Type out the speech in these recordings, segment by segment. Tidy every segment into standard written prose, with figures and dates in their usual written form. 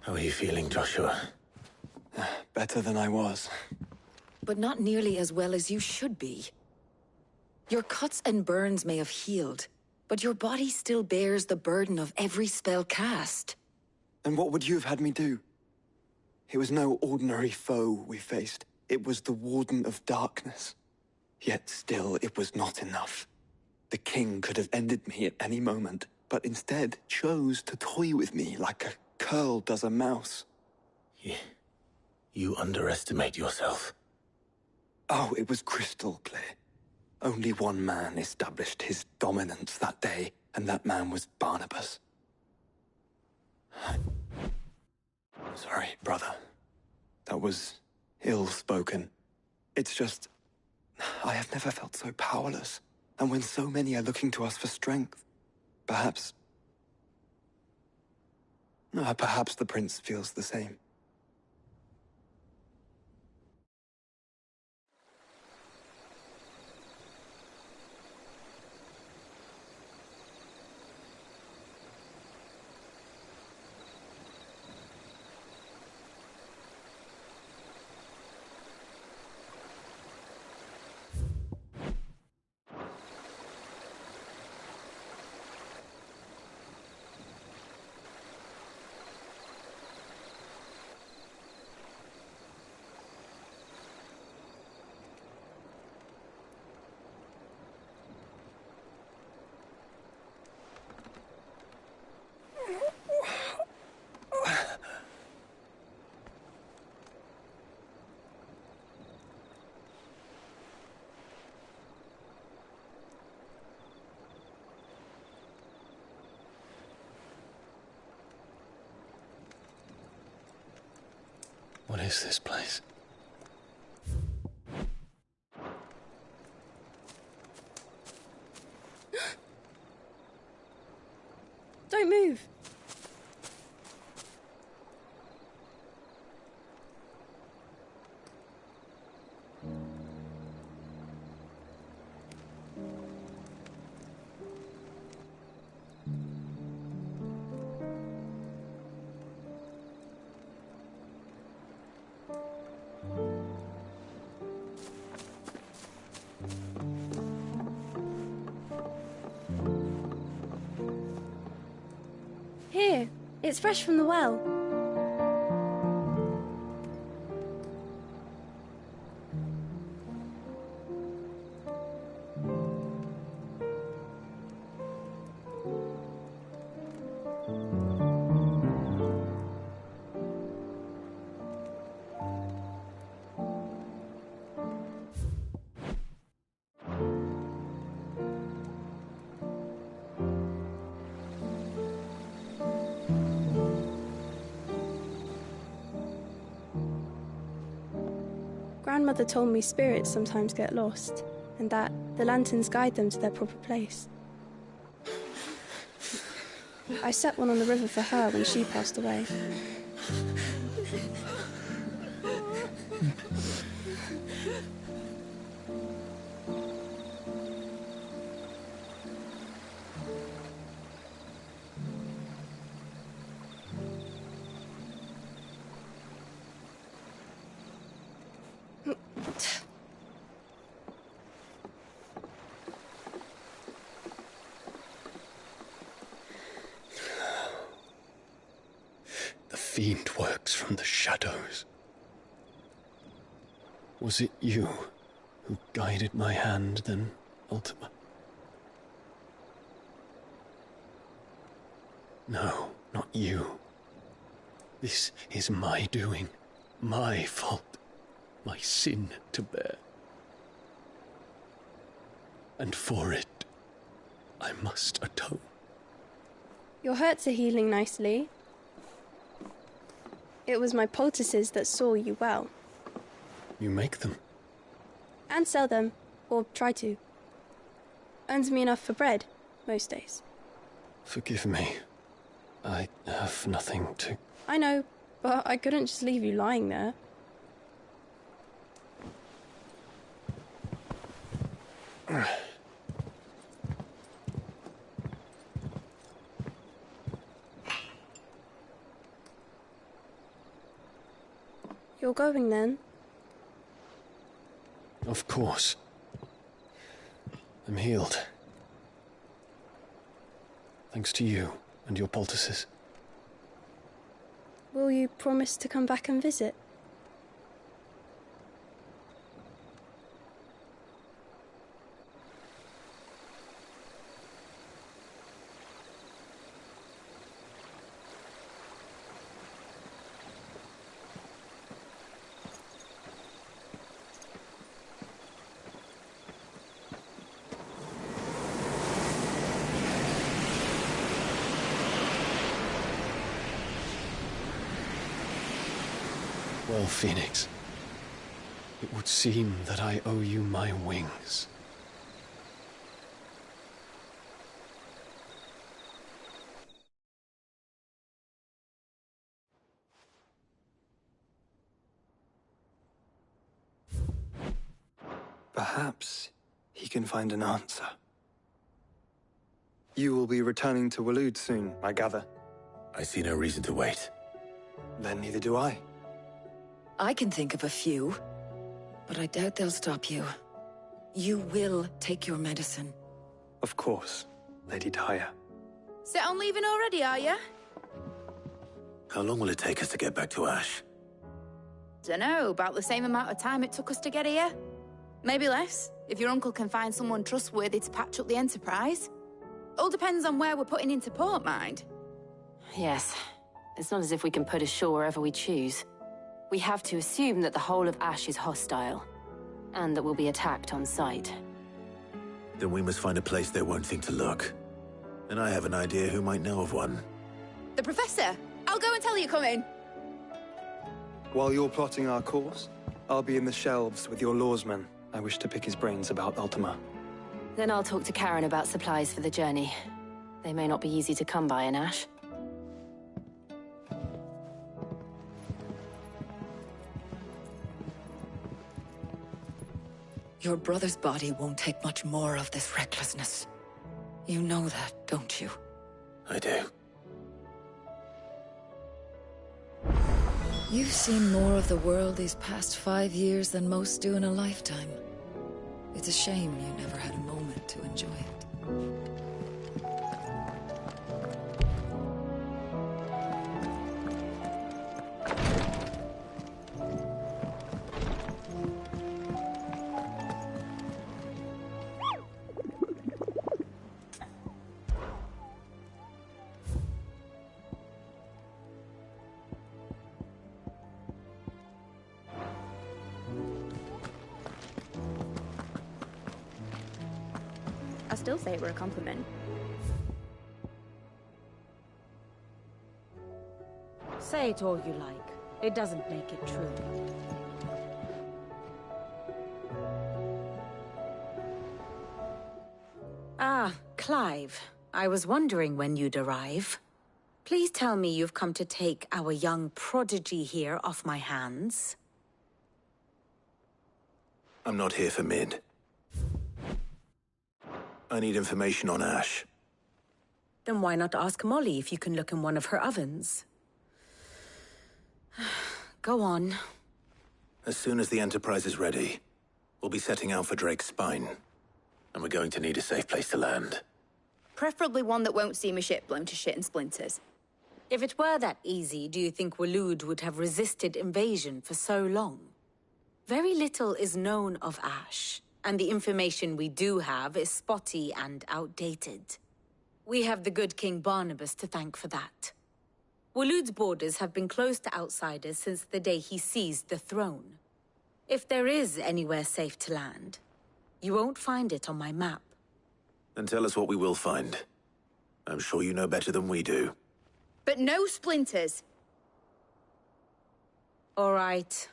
How are you feeling, Joshua? Better than I was. But not nearly as well as you should be. Your cuts and burns may have healed, but your body still bears the burden of every spell cast. And what would you have had me do? It was no ordinary foe we faced. It was the Warden of Darkness. Yet still, it was not enough. The king could have ended me at any moment, but instead chose to toy with me like a curl does a mouse. You underestimate yourself. Oh, it was crystal clear. Only one man established his dominance that day, and that man was Barnabas. Sorry, brother. That was ill-spoken. It's just, I have never felt so powerless. And when so many are looking to us for strength, perhaps the prince feels the same. What is this place? Don't move. Here, it's fresh from the well. Grandmother told me spirits sometimes get lost, and that the lanterns guide them to their proper place. I set one on the river for her when she passed away. The fiend works from the shadows. Was it you who guided my hand then, Ultima? No, not you. This is my doing, my fault, my sin to bear. And for it, I must atone. Your hurts are healing nicely. It was my poultices that saw you well. You make them? And sell them, or try to. Earns me enough for bread, most days. Forgive me. I have nothing to... I know, but I couldn't just leave you lying there. You're going then? Of course. I'm healed. Thanks to you and your poultices. Will you promise to come back and visit? Well, Phoenix, it would seem that I owe you my wings. Perhaps he can find an answer. You will be returning to Waloed soon, I gather. I see no reason to wait. Then neither do I. I can think of a few, but I doubt they'll stop you. You will take your medicine. Of course, Lady Daya. Set on leaving already, are you? How long will it take us to get back to Ash? Dunno, about the same amount of time it took us to get here. Maybe less, if your uncle can find someone trustworthy to patch up the Enterprise. All depends on where we're putting into port, mind. Yes. It's not as if we can put ashore wherever we choose. We have to assume that the whole of Ash is hostile, and that we'll be attacked on sight. Then we must find a place they won't think to look. And I have an idea who might know of one. The Professor! I'll go and tell you coming! While you're plotting our course, I'll be in the shelves with your lawsman. I wish to pick his brains about Ultima. Then I'll talk to Karen about supplies for the journey. They may not be easy to come by in Ash. Your brother's body won't take much more of this recklessness. You know that, don't you? I do. You've seen more of the world these past 5 years than most do in a lifetime. It's a shame you never had a moment to enjoy it. I still say it were a compliment. Say it all you like. It doesn't make it true. Ah, Clive. I was wondering when you'd arrive. Please tell me you've come to take our young prodigy here off my hands. I'm not here for Mid. I need information on Ash. Then why not ask Molly if you can look in one of her ovens? Go on. As soon as the Enterprise is ready, we'll be setting out for Drake's Spine. And we're going to need a safe place to land. Preferably one that won't see my ship blown to shit and splinters. If it were that easy, do you think Waloed would have resisted invasion for so long? Very little is known of Ash, and the information we do have is spotty and outdated. We have the good King Barnabas to thank for that. Waloed's borders have been closed to outsiders since the day he seized the throne. If there is anywhere safe to land, you won't find it on my map. Then tell us what we will find. I'm sure you know better than we do. But no splinters! All right,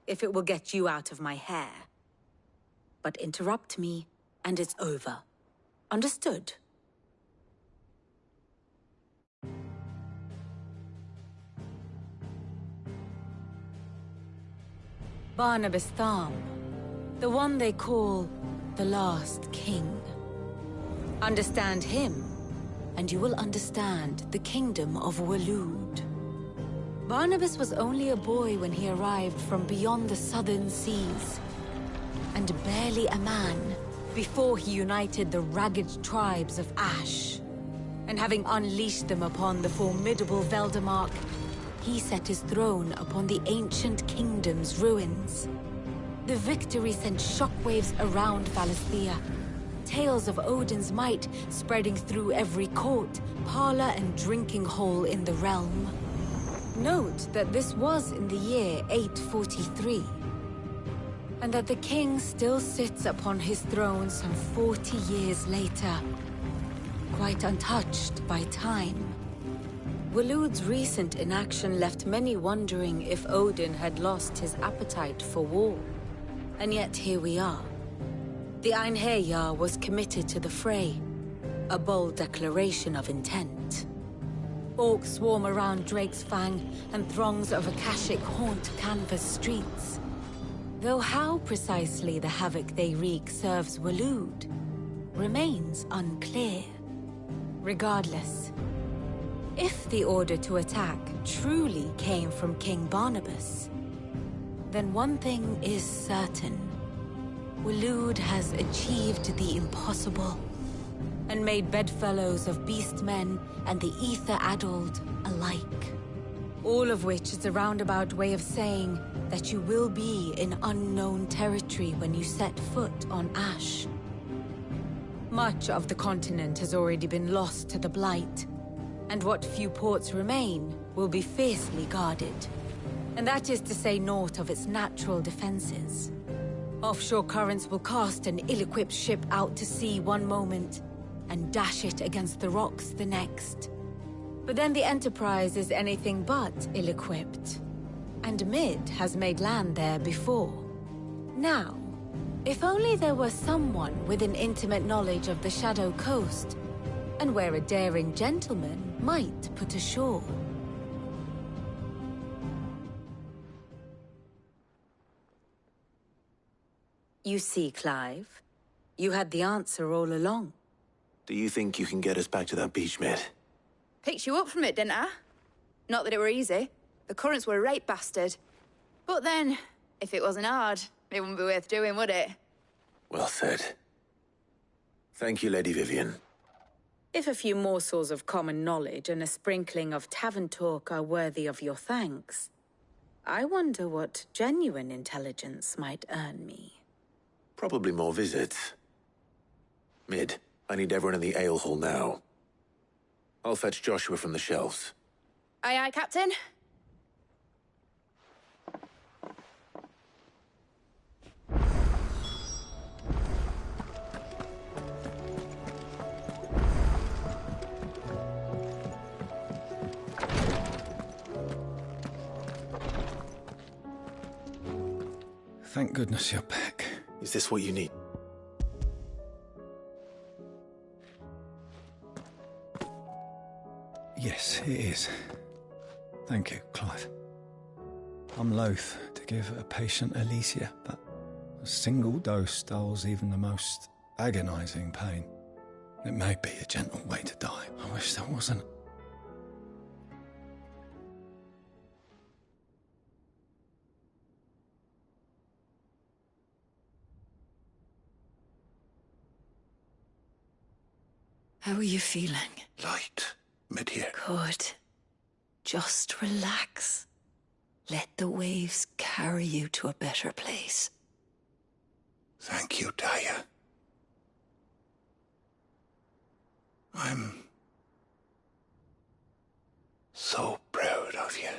if it will get you out of my hair. But interrupt me, and it's over. Understood? Barnabas Tham, the one they call the Last King. Understand him, and you will understand the kingdom of Waloed. Barnabas was only a boy when he arrived from beyond the southern seas, and barely a man before he united the ragged tribes of Ash. And having unleashed them upon the formidable Veldemark, he set his throne upon the ancient kingdom's ruins. The victory sent shockwaves around Valisthea, tales of Odin's might spreading through every court, parlor, and drinking hole in the realm. Note that this was in the year 843, and that the king still sits upon his throne some 40 years later, quite untouched by time. Waloed's recent inaction left many wondering if Odin had lost his appetite for war. And yet here we are. The Einherjar was committed to the fray, a bold declaration of intent. Orcs swarm around Drake's Fang, and throngs of Akashic haunt Canvas streets. Though how precisely the havoc they wreak serves Waloed remains unclear. Regardless, if the order to attack truly came from King Barnabas, then one thing is certain. Waloed has achieved the impossible, and made bedfellows of beastmen and the ether-addled alike. All of which is a roundabout way of saying that you will be in unknown territory when you set foot on Ash. Much of the continent has already been lost to the Blight, and what few ports remain will be fiercely guarded. And that is to say naught of its natural defenses. Offshore currents will cast an ill-equipped ship out to sea one moment, and dash it against the rocks the next. But then the Enterprise is anything but ill-equipped, and Mid has made land there before. Now, if only there were someone with an intimate knowledge of the Shadow Coast, and where a daring gentleman might put ashore. You see, Clive, you had the answer all along. Do you think you can get us back to that beach, Mid? Picked you up from it, didn't I? Not that it were easy. The currents were a right bastard. But then, if it wasn't hard, it wouldn't be worth doing, would it? Well said. Thank you, Lady Vivian. If a few morsels of common knowledge and a sprinkling of tavern talk are worthy of your thanks, I wonder what genuine intelligence might earn me. Probably more visits. Mid, I need everyone in the ale hall now. I'll fetch Joshua from the shelves. Aye, aye, Captain. Thank goodness you're back. Is this what you need? Yes, it is. Thank you, Clive. I'm loath to give a patient Alicia, but a single dose dulls even the most agonizing pain. It may be a gentle way to die. I wish there wasn't. How are you feeling? Light. Mid here. Good. Just relax. Let the waves carry you to a better place. Thank you, Daya. I'm so proud of you.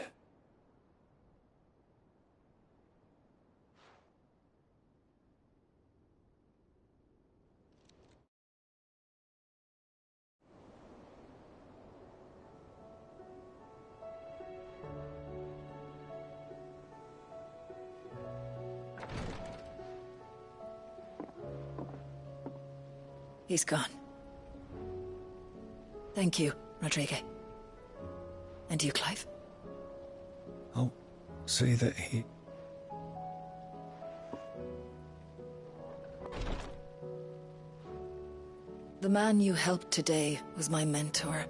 He's gone. Thank you, Rodrigo. And you, Clive? I'll see that he... The man you helped today was my mentor,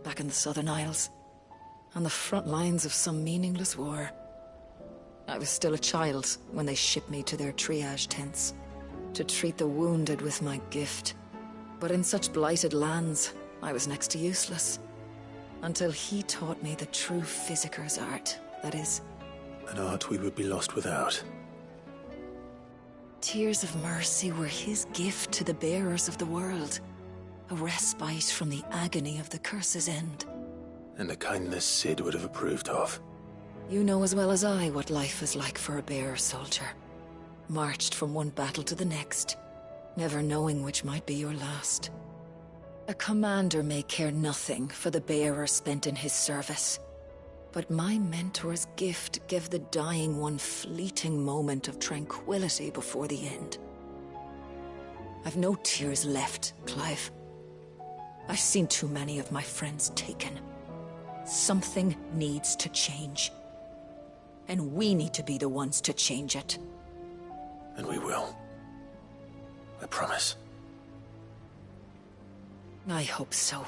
back in the Southern Isles. on the front lines of some meaningless war. I was still a child when they shipped me to their triage tents, to treat the wounded with my gift. But in such blighted lands, I was next to useless. Until he taught me the true physicker's art, that is. An art we would be lost without. Tears of mercy were his gift to the bearers of the world. A respite from the agony of the curse's end. And a kindness Sid would have approved of. You know as well as I what life is like for a bearer soldier. Marched from one battle to the next, never knowing which might be your last. A commander may care nothing for the bearer spent in his service. But my mentor's gift gave the dying one fleeting moment of tranquility before the end. I've no tears left, Clive. I've seen too many of my friends taken. Something needs to change. And we need to be the ones to change it. And we will. I promise. I hope so.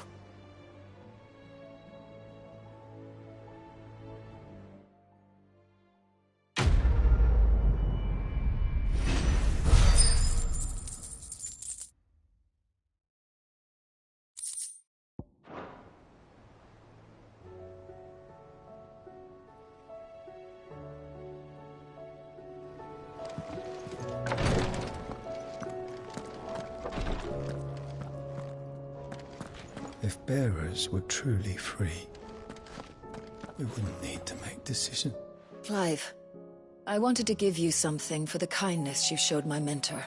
If bearers were truly free, we wouldn't need to make decisions. Clive, I wanted to give you something for the kindness you showed my mentor.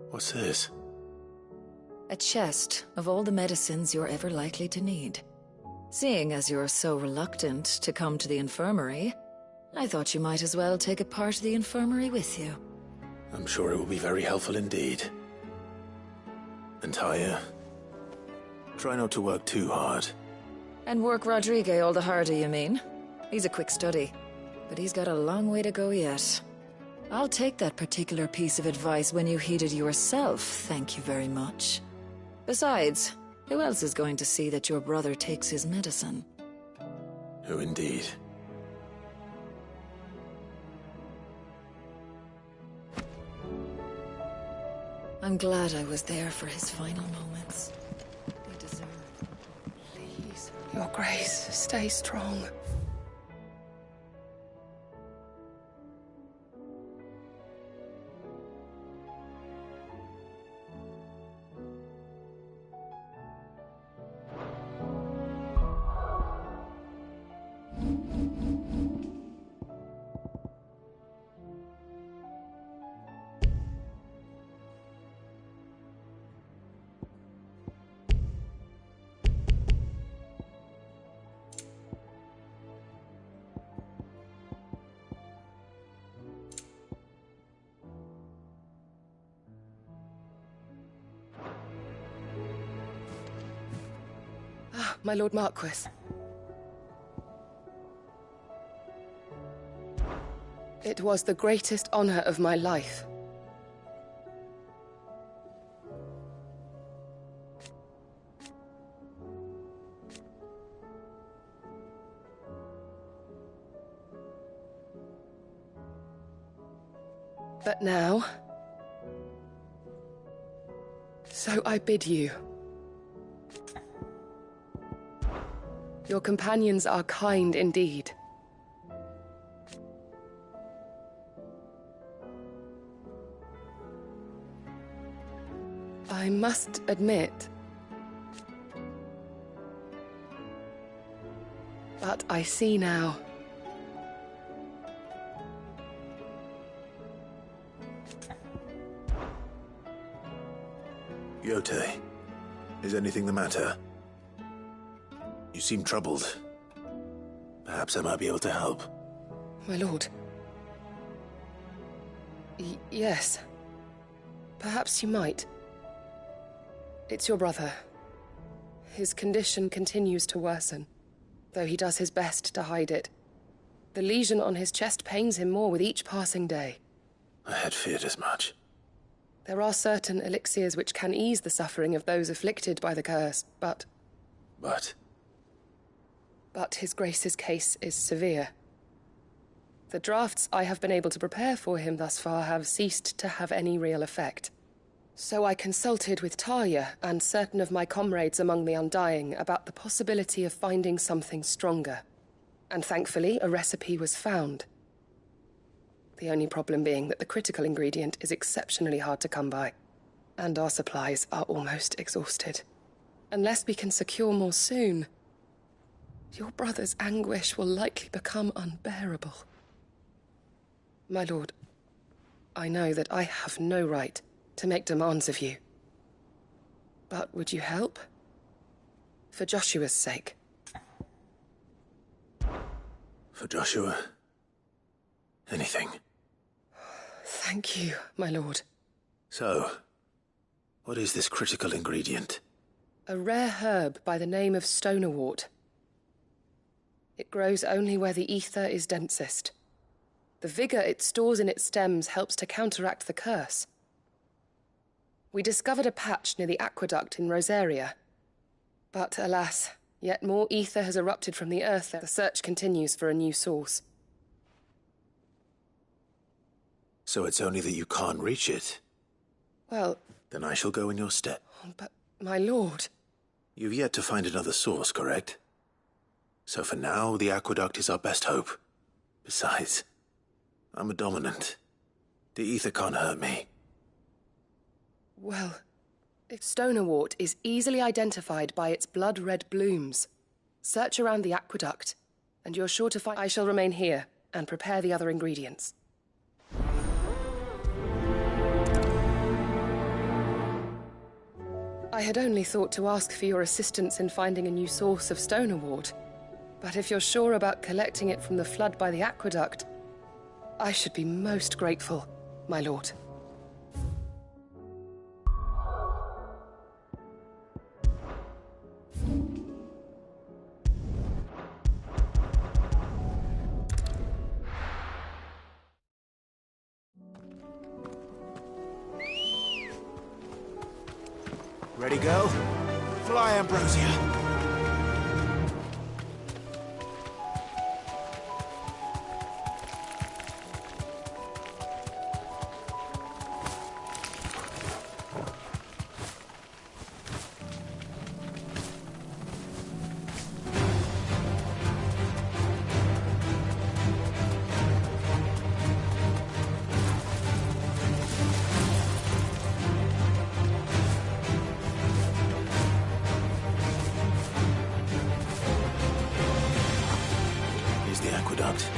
What's this? A chest of all the medicines you're ever likely to need. Seeing as you're so reluctant to come to the infirmary, I thought you might as well take a part of the infirmary with you. I'm sure it will be very helpful indeed. And Taya, try not to work too hard. And work Rodrigue all the harder, you mean? He's a quick study, but he's got a long way to go yet. I'll take that particular piece of advice when you heed it yourself, thank you very much. Besides, who else is going to see that your brother takes his medicine? Who indeed? I'm glad I was there for his final moments. They deserve. Please, Your Grace, stay strong. My Lord Marquis. It was the greatest honor of my life. But now, so I bid you. Your companions are kind indeed. I must admit, but I see now. Yote, is anything the matter? You seem troubled. Perhaps I might be able to help. My lord. Yes. Perhaps you might. It's your brother. His condition continues to worsen, though he does his best to hide it. The lesion on his chest pains him more with each passing day. I had feared as much. There are certain elixirs which can ease the suffering of those afflicted by the curse, but... But? but His Grace's case is severe. The drafts I have been able to prepare for him thus far have ceased to have any real effect. So I consulted with Talia and certain of my comrades among the Undying about the possibility of finding something stronger. And thankfully, a recipe was found. The only problem being that the critical ingredient is exceptionally hard to come by, and our supplies are almost exhausted. Unless we can secure more soon, your brother's anguish will likely become unbearable. My lord, I know that I have no right to make demands of you. But would you help? For Joshua's sake. For Joshua? Anything. Thank you, my lord. So, what is this critical ingredient? A rare herb by the name of stonerwort. It grows only where the ether is densest. The vigor it stores in its stems helps to counteract the curse. We discovered a patch near the aqueduct in Rosaria. But alas, yet more ether has erupted from the earth. The search continues for a new source. So it's only that you can't reach it? Well... Then I shall go in your stead. But, my lord... You've yet to find another source, correct? So for now, the aqueduct is our best hope. Besides, I'm a dominant. The ether can't hurt me. Well, if stonerwort is easily identified by its blood-red blooms, search around the aqueduct, and you're sure to find... I shall remain here and prepare the other ingredients. I had only thought to ask for your assistance in finding a new source of stonerwort, but if you're sure about collecting it from the flood by the aqueduct, I should be most grateful, my lord. Ready, go? Fly, Ambrosia. Here's the aqueduct.